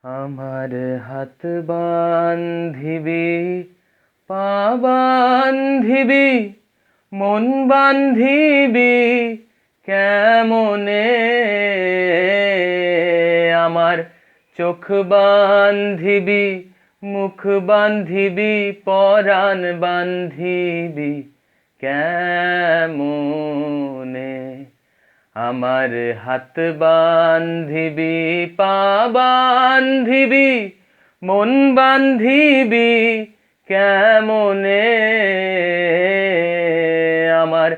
আমার হাত বান্ধিবি, পা বান্ধিবি, মন বান্ধিবি কেমনে? আমার চোখ বান্ধিবি, মুখ বান্ধিবি, পরাণ বান্ধিবি কেমনে? আমার হাত বান্ধিবি, পা বান্ধিবি, মন বান্ধিবি কেমনে? আমার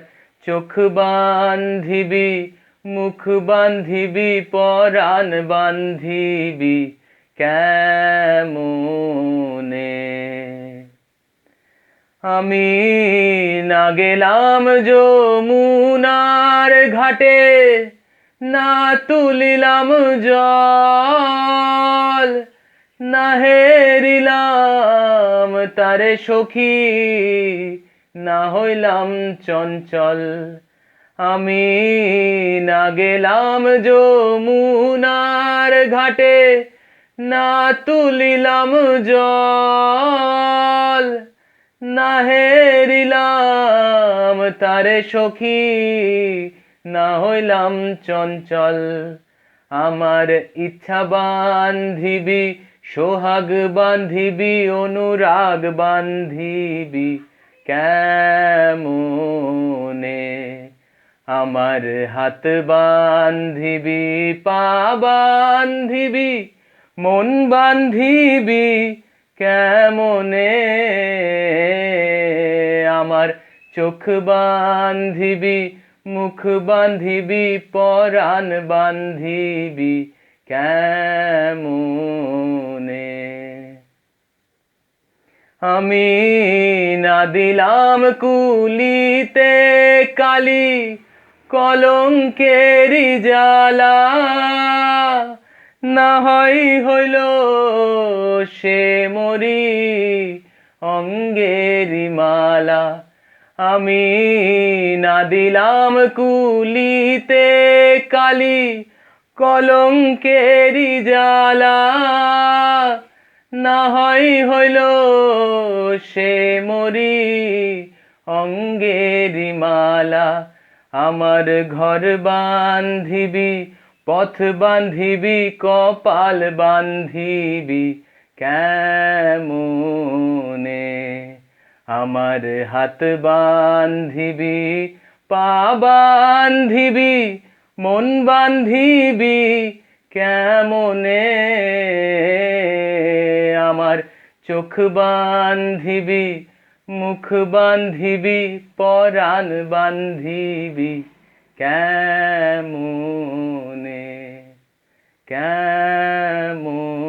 চোখ বান্ধিবি, মুখ বান্ধিবি, পরাণ বান্ধিবি কেমনে? আমি না গেলাম যমুনার ঘাটে, না তুলিলাম জল, না হেরিলাম তারে সখী, না হইলাম চঞ্চল। আমি না গেলাম যমুনার ঘাটে, না তুলিলাম জল, না হেরিলাম তারে সখী, না হইলাম চঞ্চল। আমার ইচ্ছা বান্ধিবি, সোহাগ বান্ধিবি, অনুরাগ বান্ধিবি কেমনে? আমার হাত বান্ধিবি, পা বান্ধিবি, মন বান্ধিবি কেমনে? আমার চোখ বান্ধিবি, মুখ বান্ধিবি, পরাণ বান্ধিবি কেমনে? আমি না দিলাম কুলিতে কালি, কলঙ্কেরি জ্বালা, না হয় হইল সে মরি অঙ্গেরি মালা। আমি না দিলাম কুলিতে কালি, কলঙ্কেরি জ্বালা, না হয় হইল সে মরি অঙ্গেরি মালা। আমার ঘর বান্ধিবি, পথ বান্ধিবি, কপাল বান্ধিবি কেমনে? আমার হাত বান্ধিবি, পা বান্ধিবি, মন বান্ধিবি কেমনে? আমার চোখ বান্ধিবি, মুখ বান্ধিবি, পরাণ বান্ধিবি কেমনে? কেমনে?